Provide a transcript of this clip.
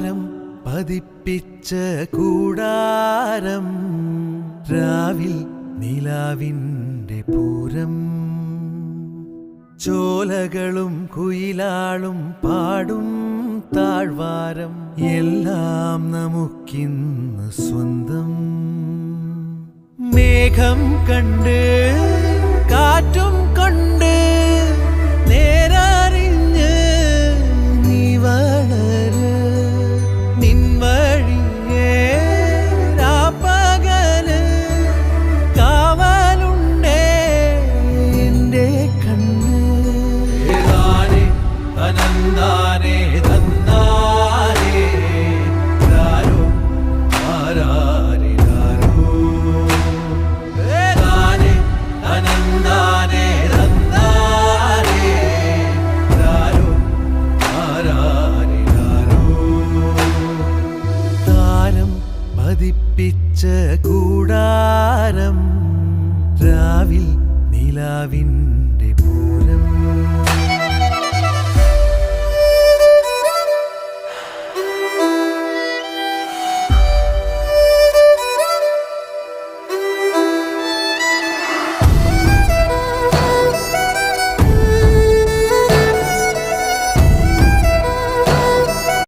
താരം പതിപ്പിച്ച കൂടാരം രാവിൽ നിലാവിൻ്റെ പൂരം ചോലകളും കുയിലാളും പാടും താഴ്വാരം എല്ലാം നമുക്കിന്ന് സ്വന്തം മേഘം കണ്ട് കാറ്റും കൊണ്ട് നേരറിഞ്ഞ് നീ വളര് നിൻ വഴിയേ രാപ്പകല് കാവലുണ്ടേ എൻ്റെ കണ്ണ് ഏതാനേ അനന്താനേ തന്നാനേ രാരോ ആരാരേ രാരോ ഏതാനേ അനന്താനേ തന്നാനേ രാരോ ആരാരേ രാരോ താരം പതിപ്പിച്ച കൂടാരം രാവിൽ നിലാവിൻ്റെ